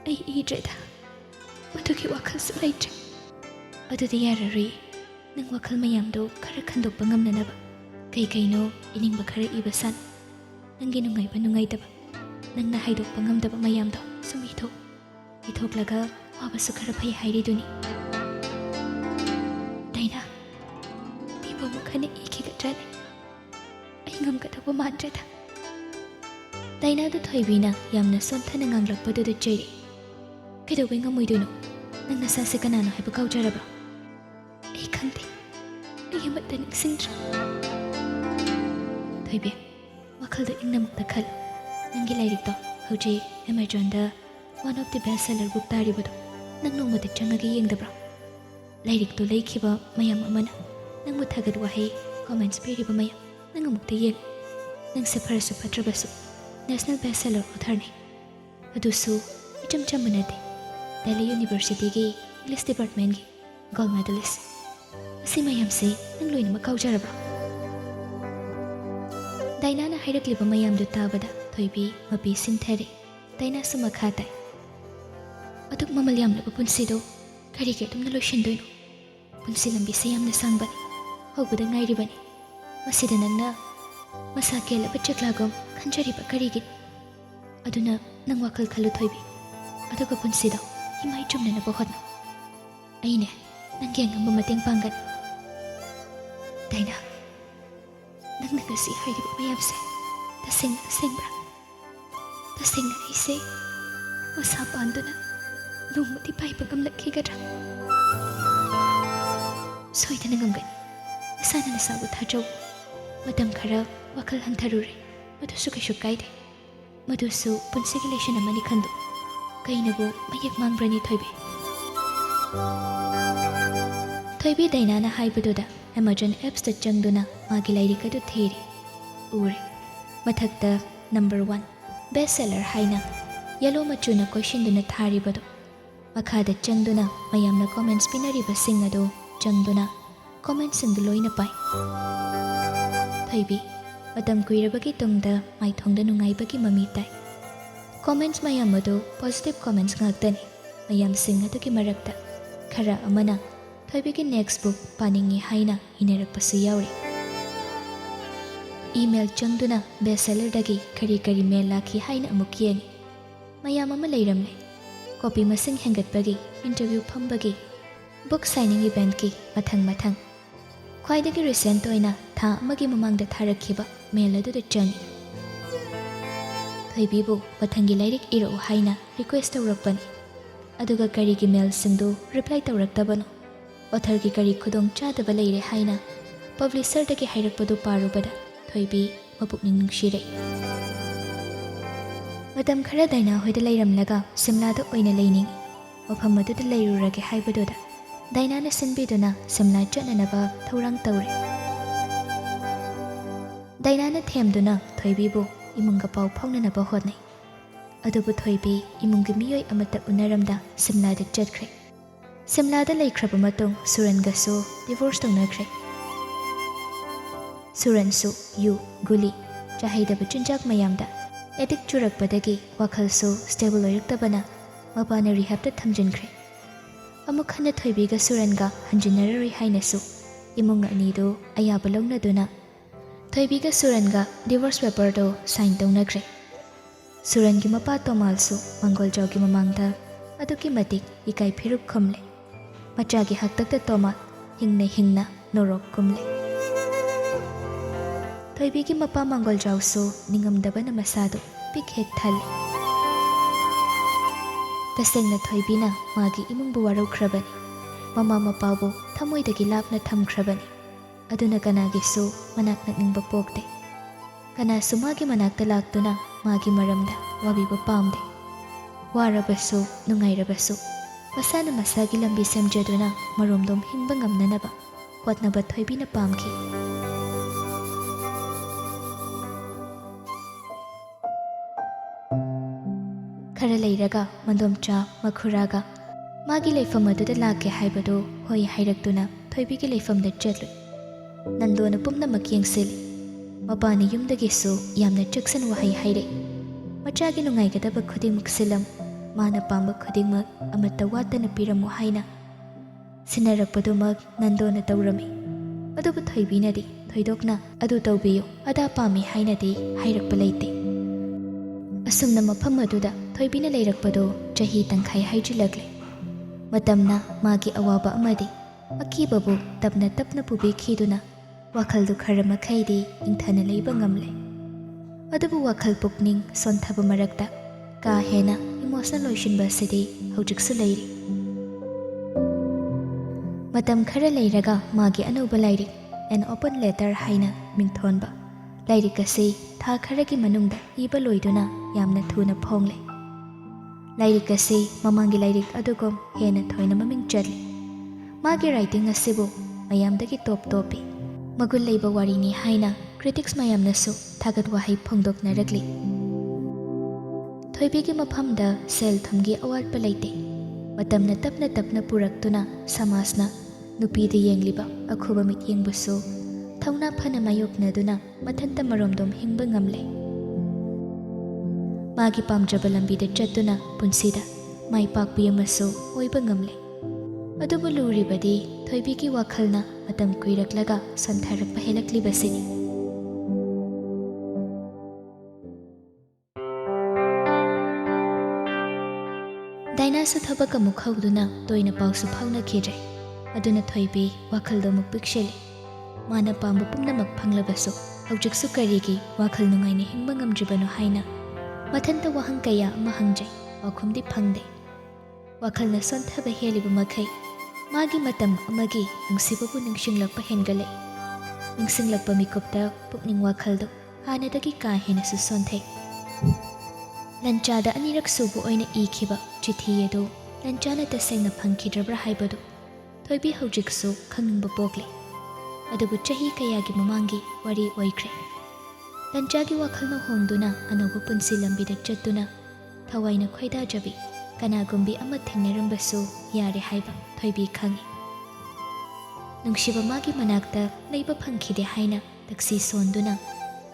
ꯑꯩ ꯏꯗ꯭ꯔꯦꯗ. ꯃꯗꯨꯒꯤ ꯋꯥꯈꯜꯁꯨ ꯂꯩꯇ꯭ꯔꯦ. ꯑꯗꯨꯗꯤ ꯌꯥꯔꯔꯣꯏ. ꯅꯪ ꯋꯥꯈꯜ ꯃꯌꯥꯝꯗꯣ ꯈꯔ ꯈꯟꯗꯣꯛꯄ ꯉꯝꯅꯅꯕ ꯀꯩꯅꯣ ꯏꯅꯤꯡꯕ ꯈꯔ ꯏꯕ ꯁꯥꯟ. ꯅꯪꯒꯤ ꯅꯨꯡꯉꯥꯏꯕ ꯅꯨꯡꯉꯥꯏꯇꯕ, ꯅꯪꯅ ꯍꯥꯏꯗꯣꯛꯄ ꯉꯝꯗꯕ ꯃꯌꯥꯝꯗꯣ ꯁꯨꯝ ꯏꯊꯣꯛꯂꯒ ꯑꯋꯥꯕꯁꯨ ꯈꯔ ꯐꯩ ꯍꯥꯏꯔꯤꯗꯨꯅꯤ ꯗꯥꯏꯅꯥ ꯃꯤꯕꯨ ꯑꯃꯨꯛ ꯍꯟꯅ ꯏꯈꯤꯒꯗ꯭ꯔꯅꯦ ꯑꯩ ꯉꯝꯒꯗꯧꯕ ꯃꯥꯟꯗ꯭ꯔꯦꯗ ꯗꯥꯏꯅꯥꯗꯨ ꯊꯣꯏꯕꯤꯅ ꯌꯥꯝꯅ ꯁꯣꯟꯊꯅ ꯉꯥꯡꯂꯛꯄꯗꯨꯗ ꯆꯩꯔꯤ ꯀꯩꯗꯧꯕꯩ ꯉꯝꯃꯣꯏꯗꯣꯏꯅꯣ ꯅꯪ ꯅꯁꯥꯁꯦ ꯀꯅꯥꯅꯣ ꯍꯥꯏꯕ ꯀꯥꯎꯖꯔꯕ꯭ꯔꯣ ꯑꯩ ꯈꯪꯗꯦ ꯑꯩ ꯑꯃꯠꯇ ꯅꯤꯡꯁꯤꯡꯗ꯭ꯔꯦ ꯊꯣꯏꯕꯤ ꯋꯥꯈꯜꯗ ꯏꯪꯅꯃꯛꯇ ꯈꯜꯂꯨ ꯅꯪꯒꯤ ꯂꯥꯏꯔꯤꯛꯇꯣ ꯍꯧꯖꯤꯛ ꯑꯦꯃꯥꯖꯣꯟꯗ one of the best seller book ꯇꯥꯔꯤꯕꯗꯣ ꯅꯪ ꯅꯣꯡꯃꯗ ꯆꯪꯉꯒ ꯌꯦꯡꯗꯕ꯭ꯔꯣ ꯂꯥꯏꯔꯤꯛꯇꯣ ꯂꯩꯈꯤꯕ ꯃꯌꯥꯝ ꯑꯃꯅ ꯅꯪꯕꯨ ꯊꯥꯒꯠ ꯋꯥꯍꯩ ꯀꯣꯃꯦꯟꯠꯁ ꯄꯤꯔꯤꯕ ꯃꯌꯥꯝ ꯅꯪ ꯑꯃꯨꯛꯇ ꯌꯦꯡꯉꯨ ꯅꯪꯁꯦ ꯐꯔꯁꯨ ꯐꯠꯇ꯭ꯔꯕꯁꯨ ꯅꯦꯁꯅꯦꯜ ꯕꯦꯁ ꯁꯦꯂꯔ ꯑꯣꯊꯔꯅꯤ ꯑꯗꯨꯁꯨ ꯏꯆꯝ ꯆꯝꯕ ꯅꯠꯇꯦ ꯗꯦꯜꯂꯤ ꯌꯨꯅꯤꯚꯔꯁꯤꯇꯤꯒꯤ ꯏꯪꯂꯤꯁ ꯗꯤꯄꯥꯔꯠꯃꯦꯟꯒꯤ ꯒꯣꯜꯗ ꯃꯦꯗꯂꯤꯁ ꯑꯁꯤ ꯃꯌꯥꯝꯁꯦ ꯅꯪ ꯂꯣꯏꯅꯃꯛ ꯀꯥꯎꯖꯔꯕ꯭ꯔꯣ ꯗꯥꯏꯅꯥꯅ ꯍꯥꯏꯔꯛꯂꯤꯕ ꯃꯌꯥꯝꯗꯨ ꯇꯥꯕꯗ ꯊꯣꯏꯕꯤ ꯃꯄꯤ ꯁꯤꯟꯊꯔꯦ ꯗꯥꯏꯅꯥꯁꯨ ꯃꯈꯥ ꯇꯥꯏ ꯑꯗꯨꯛ ꯃꯃꯜ ꯌꯥꯝꯂꯕ ꯄꯨꯟꯁꯤꯗꯣ ꯀꯔꯤꯒꯤ ꯑꯗꯨꯝꯅ ꯂꯣꯏꯁꯤꯟꯗꯣꯏꯅꯣ ꯄꯨꯟꯁꯤ ꯂꯝꯕꯤꯁꯦ ꯌꯥꯝꯅ ꯁꯥꯡꯕꯅꯤ ꯍꯧꯕꯗ ꯉꯥꯏꯔꯤꯕꯅꯤ ꯃꯁꯤꯗ ꯅꯪꯅ ꯃꯁꯥ ꯀꯦꯜꯂꯕ ꯆꯦꯛꯂꯥꯒꯨꯝ ꯈꯟꯖꯔꯤꯕ ꯀꯔꯤꯒꯤꯅꯣ ꯑꯗꯨꯅ ꯅꯪ ꯋꯥꯈꯜ ꯈꯜꯂꯨ ꯊꯣꯏꯕꯤ ꯑꯗꯨꯒ ꯄꯨꯟꯁꯤꯗꯣ ꯏꯃꯥꯏ ꯆꯨꯝꯅꯅꯕ ꯍꯣꯠꯅꯧ ꯑꯩꯅꯦ ꯅꯪꯒꯤ ꯑꯉꯝꯕ ꯃꯇꯦꯡ ꯄꯥꯡꯒꯅꯤ ꯗꯥꯏꯅꯥ ꯅꯪꯅ ꯉꯁꯤ ꯍꯥꯏꯔꯤꯕ ꯃꯌꯥꯝꯁꯦ ꯇꯁꯦꯡꯅ ꯑꯁꯦꯡꯕ꯭ꯔꯥ ꯇꯁꯦꯡꯅ ꯑꯩꯁꯦ ꯃꯁꯥ ꯄꯥꯟꯗꯨꯅ ꯅꯣꯡꯃꯗꯤ ꯄꯥꯏꯕ ꯉꯝꯂꯛꯈꯤꯒꯗ꯭ꯔꯥ ꯁꯣꯏꯗꯅ ꯉꯝꯒꯅꯤ ꯅꯁꯥꯅ ꯅꯁꯥꯕꯨ ꯊꯥꯖꯧ ꯃꯇꯝ ꯈꯔ ꯋꯥꯈꯜ ꯍꯟꯊꯔꯨꯔꯦ ꯃꯗꯨꯁꯨ ꯀꯩꯁꯨ ꯀꯥꯏꯗꯦ ꯃꯗꯨꯁꯨ ꯄꯨꯟꯁꯤꯒꯤ ꯂꯦꯁꯟ ꯑꯃꯅꯤ ꯈꯟꯗꯨ ꯀꯩꯅꯕꯨ ꯃꯌꯦꯛ ꯃꯥꯡꯕ꯭ꯔꯅꯤ ꯊꯣꯏꯕꯤ ꯊꯣꯏꯕꯤ ꯗꯥꯏꯅꯥꯅ ꯍꯥꯏꯕꯗꯨꯗ ꯑꯦꯃꯥꯖꯣꯟ ꯑꯦꯞꯁꯇ ꯆꯪꯗꯨꯅ ꯃꯥꯒꯤ ꯂꯥꯏꯔꯤꯛ ꯑꯗꯨ ꯊꯤꯔꯤ ꯎꯔꯦ ꯃꯊꯛꯇ ꯅꯝꯕꯔ 1 ꯕꯦꯁ ꯁꯦꯂꯔ ꯍꯥꯏꯅ ꯌꯦꯂꯣ ꯃꯆꯨꯅ ꯀꯣꯏꯁꯤꯟꯗꯨꯅ ꯊꯥꯔꯤꯕꯗꯨ ꯃꯈꯥꯗ ꯆꯪꯗꯨꯅ ꯃꯌꯥꯝꯅ ꯀꯣꯃꯦꯟꯠꯁ ꯄꯤꯅꯔꯤꯕꯁꯤꯡ ꯑꯗꯨ ꯆꯪꯗꯨꯅ ꯀꯣꯃꯦꯟꯠꯁꯤꯡꯗꯨ ꯂꯣꯏꯅ ꯄꯥꯏ ꯊꯣꯏꯕꯤ ꯃꯇꯝ ꯀꯨꯏꯔꯕꯒꯤ ꯇꯨꯡꯗ ꯃꯥꯏꯊꯣꯡꯗ ꯅꯨꯡꯉꯥꯏꯕꯒꯤ ꯃꯃꯤ ꯇꯥꯏ ꯀꯣꯃꯦꯟꯠꯁ ꯃꯌꯥꯝ ꯑꯗꯨ ꯄꯣꯖꯤꯇꯤꯚ ꯀꯣꯃꯦꯟꯠꯁ ꯉꯥꯛꯇꯅꯤ ꯃꯌꯥꯝꯁꯤꯡ ꯑꯗꯨꯒꯤ ꯃꯔꯛꯇ ꯈꯔ ꯑꯃꯅ ꯊꯣꯏꯕꯤꯒꯤ ꯅꯦꯛꯁ ꯕꯨꯛ ꯄꯥꯅꯤꯡꯉꯤ ꯍꯥꯏꯅ ꯏꯅꯔꯛꯄꯁꯨ ꯌꯥꯎꯔꯤ ꯏꯃꯦꯜ ꯆꯪꯗꯨꯅ ꯕꯦꯁ ꯁꯦꯂꯔꯗꯒꯤ ꯀꯔꯤ ꯀꯔꯤ ꯃꯦꯜ ꯂꯥꯛꯈꯤ ꯍꯥꯏꯅ ꯑꯃꯨꯛ ꯌꯦꯡꯉꯤ ꯃꯌꯥꯝ ꯑꯃ ꯂꯩꯔꯝꯂꯦ ꯀꯣꯄꯤ ꯃꯁꯤꯡ ꯍꯦꯟꯒꯠꯄꯒꯤ ꯏꯟꯇꯔꯚ꯭ꯌꯨ ꯐꯝꯕꯒꯤ ꯕꯨꯛ ꯁꯥꯏꯅꯤꯡ ꯏꯚꯦꯟꯠꯀꯤ ꯃꯊꯪ ꯈ꯭ꯋꯥꯏꯗꯒꯤ ꯔꯤꯁꯦꯟꯠ ꯑꯣꯏꯅ ꯊꯥ ꯑꯃꯒꯤ ꯃꯃꯥꯡꯗ ꯊꯥꯔꯛꯈꯤꯕ ꯃꯦꯜ ꯑꯗꯨꯗ ꯆꯪꯉꯤ ꯊꯣꯏꯕꯤꯕꯨ ꯃꯊꯪꯒꯤ ꯂꯥꯏꯔꯤꯛ ꯏꯔꯛꯎ ꯍꯥꯏꯅ ꯔꯤꯀ꯭ꯋꯦꯁꯠ ꯇꯧꯔꯛꯄꯅꯤ ꯑꯗꯨꯒ ꯀꯔꯤꯒꯤ ꯃꯦꯜꯁꯤꯡꯗꯨ ꯔꯤꯄ꯭ꯂꯥꯏ ꯇꯧꯔꯛꯇꯕꯅꯣ ꯑꯣꯊꯔꯒꯤ ꯀꯔꯤ ꯈꯨꯗꯣꯡ ꯆꯥꯗꯕ ꯂꯩꯔꯦ ꯍꯥꯏꯅ ꯄꯕ꯭ꯂꯤꯁꯔꯗꯒꯤ ꯍꯥꯏꯔꯛꯄꯗꯨ ꯄꯥꯔꯨꯕꯗ ꯊꯣꯏꯕꯤ ꯃꯄꯨꯛꯅꯤꯡ ꯅꯨꯡꯁꯤꯔꯛꯏ ꯃꯇꯝ ꯈꯔ ꯗꯥꯏꯅꯥ ꯍꯣꯏꯗ ꯂꯩꯔꯝꯂꯒ ꯁꯤꯝꯂꯥꯗ ꯑꯣꯏꯅ ꯂꯩꯅꯤꯡꯉꯤ ꯃꯐꯝ ꯑꯗꯨꯗ ꯂꯩꯔꯨꯔꯒꯦ ꯍꯥꯏꯕꯗꯨꯗ ꯗꯥꯏꯅꯥꯅ ꯁꯤꯟꯕꯤꯗꯨꯅ ꯁꯤꯝꯂꯥ ꯆꯠꯅꯅꯕ ꯊꯧꯔꯥꯡ ꯇꯧꯔꯦ ꯗꯥꯏꯅꯥꯅ ꯊꯦꯝꯗꯨꯅ ꯊꯣꯏꯕꯤꯕꯨ ꯏꯃꯨꯡꯒ ꯄꯥꯎ ꯐꯥꯎꯅꯅꯕ ꯍꯣꯠꯅꯩ ꯑꯗꯨꯕꯨ ꯊꯣꯏꯕꯤ ꯏꯃꯨꯡꯒꯤ ꯃꯤꯑꯣꯏ ꯑꯃꯠꯇ ꯎꯅꯔꯝꯗ ꯁꯤꯝꯂꯥꯗ ꯆꯠꯈ꯭ꯔꯦ ꯁꯤꯝꯂꯥꯗ ꯂꯩꯈ꯭ꯔꯕ ꯃꯇꯨꯡ ꯁꯨꯔꯟꯒꯁꯨ ꯗꯤꯚꯣꯔꯁ ꯇꯧꯅꯈ꯭ꯔꯦ ꯁꯨꯔꯟꯁꯨ ꯌꯨ ꯒꯨꯂꯤ ꯆꯥꯍꯩꯗꯕ ꯆꯤꯟꯖꯥꯛ ꯃꯌꯥꯝꯗ ꯑꯦꯗꯤꯛ ꯆꯨꯔꯛꯄꯗꯒꯤ ꯋꯥꯈꯜꯁꯨ ꯁ꯭ꯇꯦꯕꯜ ꯑꯣꯏꯔꯛꯇꯕꯅ ꯃꯄꯥꯅ ꯔꯤꯍꯦꯕꯇ ꯊꯝꯖꯤꯟꯈ꯭ꯔꯦ ꯑꯃꯨꯛ ꯍꯟꯅ ꯊꯣꯏꯕꯤꯒ ꯁꯨꯔꯟꯒ ꯍꯟꯖꯤꯟꯅꯔꯔꯣꯏ ꯍꯥꯏꯅꯁꯨ ꯏꯃꯨꯡ ꯑꯅꯤꯗꯨ ꯑꯌꯥꯕ ꯂꯧꯅꯗꯨꯅ ꯊꯣꯏꯕꯤꯒ ꯁꯨꯔꯟꯒ ꯗꯤꯚꯣꯔꯁ ꯄꯦꯄꯔꯗꯨ ꯁꯥꯏꯟ ꯇꯧꯅꯈ꯭ꯔꯦ ꯁꯨꯔꯟꯒꯤ ꯃꯄꯥ ꯇꯣꯃꯥꯜꯁꯨ ꯃꯪꯒꯣꯜꯖꯥꯎꯒꯤ ꯃꯃꯥꯡꯗ ꯑꯗꯨꯛꯀꯤ ꯃꯇꯤꯛ ꯏꯀꯥꯏ ꯐꯤꯔꯨꯛ ꯈꯨꯝꯂꯦ ꯃꯆꯥꯒꯤ ꯍꯥꯛꯇꯛꯇ ꯇꯣꯃꯥꯜ ꯍꯤꯡꯅ ꯅꯣꯔꯣꯛ ꯀꯨꯝꯂꯦ ꯊꯣꯏꯕꯤꯒꯤ ꯃꯄꯥ ꯃꯪꯒꯣꯜꯖꯥꯎꯁꯨ ꯅꯤꯡꯉꯝꯗꯕꯅ ꯃꯁꯥꯗꯨ ꯄꯤꯛ ꯍꯦꯛ ꯊꯜꯂꯤ ꯇꯁꯦꯡꯅ ꯊꯣꯏꯕꯤꯅ ꯃꯥꯒꯤ ꯏꯃꯨꯡꯕꯨ ꯋꯥꯔꯧꯈ꯭ꯔꯕꯅꯤ ꯃꯃꯥ ꯃꯄꯥꯕꯨ ꯊꯃꯣꯏꯗꯒꯤ ꯂꯥꯞꯅ ꯊꯝꯈ꯭ꯔꯕꯅꯤ ꯑꯗꯨꯅ ꯀꯅꯥꯒꯤꯁꯨ ꯃꯅꯥꯛ ꯅꯛꯅꯤꯡꯕ ꯄꯣꯛꯇꯦ ꯀꯅꯥꯁꯨ ꯃꯥꯒꯤ ꯃꯅꯥꯛꯇ ꯂꯥꯛꯇꯨꯅ ꯃꯥꯒꯤ ꯃꯔꯝꯗ ꯋꯥꯕꯤꯕ ꯄꯥꯝꯗꯦ ꯋꯥꯔꯕꯁꯨ ꯅꯨꯡꯉꯥꯏꯔꯕꯁꯨ ꯃꯁꯥꯅ ꯃꯁꯥꯒꯤ ꯂꯝꯕꯤ ꯁꯦꯝꯖꯗꯨꯅ ꯃꯔꯣꯝꯗꯣꯝ ꯍꯤꯡꯕ ꯉꯝꯅꯅꯕ ꯍꯣꯠꯅꯕ ꯊꯣꯏꯕꯤꯅ ꯄꯥꯝꯈꯤ ꯈꯔ ꯂꯩꯔꯒ ꯃꯗꯣꯝꯆꯥ ꯃꯈꯨꯔꯥꯒ ꯃꯥꯒꯤ ꯂꯩꯐꯝ ꯑꯗꯨꯗ ꯂꯥꯛꯀꯦ ꯍꯥꯏꯕꯗꯨ ꯍꯣꯏ ꯍꯥꯏꯔꯛꯇꯨꯅ ꯊꯣꯏꯕꯤꯒꯤ ꯂꯩꯐꯝꯗ ꯆꯠꯂꯨꯏ ꯅꯟꯗꯣꯅ ꯄꯨꯝꯅꯃꯛ ꯌꯦꯡꯁꯤꯜꯂꯤ ꯃꯄꯥꯅ ꯌꯨꯝꯗꯒꯤꯁꯨ ꯌꯥꯝꯅ ꯆꯦꯛꯁꯤꯟ ꯋꯥꯍꯩ ꯍꯥꯏꯔꯛꯏ ꯃꯆꯥꯒꯤ ꯅꯨꯡꯉꯥꯏꯒꯗꯕ ꯈꯨꯗꯤꯡꯃꯛ ꯁꯤꯜꯂꯝ ꯃꯥꯅ ꯄꯥꯝꯕ ꯈꯨꯗꯤꯡꯃꯛ ꯑꯃꯠꯇ ꯋꯥꯠꯇꯅ ꯄꯤꯔꯝꯃꯨ ꯍꯥꯏꯅ ꯁꯤꯟꯅꯔꯛꯄꯗꯨꯃꯛ ꯅꯟꯗꯣꯅ ꯇꯧꯔꯝꯃꯤ ꯑꯗꯨꯕꯨ ꯊꯣꯏꯕꯤꯅꯗꯤ ꯊꯣꯏꯗꯣꯛꯅ ꯑꯗꯨ ꯇꯧꯕꯤꯌꯨ ꯑꯗꯥ ꯄꯥꯝꯃꯤ ꯍꯥꯏꯅꯗꯤ ꯍꯥꯏꯔꯛꯄ ꯂꯩꯇꯦ ꯑꯁꯨꯝꯅ ꯃꯐꯝ ꯑꯗꯨꯗ ꯊꯣꯏꯕꯤꯅ ꯂꯩꯔꯛꯄꯗꯨ ꯆꯍꯤ ꯇꯪꯈꯥꯏ ꯍꯥꯏꯖꯤꯜꯂꯛꯂꯦ Matamna magi awaba amadi akibabu tapna tapna pubikhiduna wakhal du khara makhaidi ingthana leiba ngamle. Adubu wakhal pukning sonthaba marakta ka hena emotional loishinba sidi hojiksu leiri. Matam khara leiraga magi anauba lairi an open letter haina mingthonba. Lairik asi tha kharagi manungda iba loiduna yamna thuna phongle. Lairik asi mamangi lairik adugom hena thoina maming chadli. Magi writing asibu mayamdagi top topi. Magul leiba warini haina critics mayamnasu thagat wahai phongdoknaragli. Thoibigi maphamda sel thumgi awatpa leite. Matamna tapna tapna puraktuna samasna nupida yengliba akhuba mit yengbusu thawna phana mayoknaduna mathanta maromdom hingba ngamle. Magi pamjaba lambida chatuna punsida mai pakpi amasu oiba ngamle. Adubu luribadi thoibigi wakhalna matam kuiraklaga santharakpa helaklibasini. Dainasu thabaka mukhauduna toina pausu phawna khijai. Aduna thoibi wakhaldo mukpiksheli. Mana pamba pumnamak phanglabasu hawjiksu karigi wakhal nungaini hingba ngamjibanu haina mathanta wahang kaya ama hangjai wakhumdi phangde. Wakhalna sonthaba heliba makhai magi matam amagi nungsibabu ningsinglakpa hengale. Ningsinglakpa mikupta pukning wakhaldo hanadagi ka hena su sonthai. Lanchada anirak subu oina ikhiba chithi edo lanchana tasengna phangkhidrabra haibadu thoibi hawjiksu khangningba pokle. Adubu chahi kayagi mamangi wari oikre. Lanchagi wakhalna hongduna anoba punsi lambida chatuna thawaina khoida jabi kanagumbi ama thengnarambasu yare haiba thoibi khangi. Nungshiba magi manakta leiba phangkhide haina taksi sonduna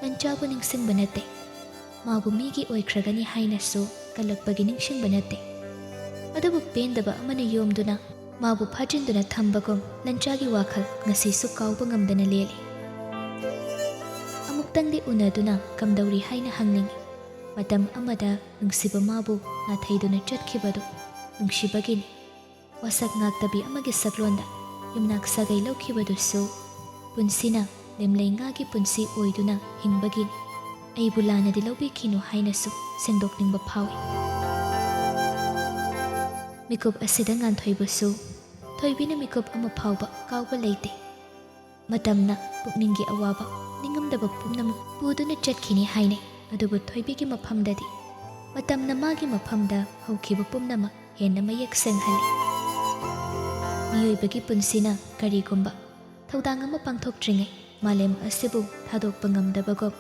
lanchabu ningsingba nate. Mabu migi oikragani hainasu kalakpagi ningsingba nate. Adubu pendaba amana yomduna mabu phajinduna thambagom lanchagi wakhal ngasisu kauba ngamdana leli. Amuktangdi unaduna kamdauri haina hangningi. Matam amada nungsiba mabu nathaiduna chatkibadu nungshibagini. Wasak ngaktabi amagi saklonda yumnak sagai laukibadusu punsina lemlei ngagi punsi oiduna hingbagini. Aibu lanadi laubikinu hainasu sengdokningba phawi. Mikup asida nganthoibusu thoibina mikup ama phawba kauba leite. Matamna pukninggi awaba ningamdaba pumnam puduna chatkini haine. Adubu thoibigi maphamdadi matamna magi maphamda hawkhiba pumnama henna mayak senghali. Miyoibagi punsina karigumba thaudang ama pangthokdringai malem asibu thadokpa ngamdabagom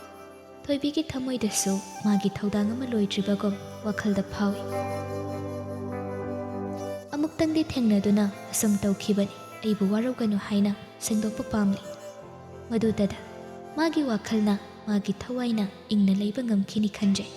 thoibigi thamoidasu magi thaudang ama loidribagom wakhalda phawi. Amuktangdi thengnaduna asam tawkhibani aibu waruganu haina sengdokpa pamli. Madudada magi wakhalna magi thawaina ingna leiba ngamkhini khanjai.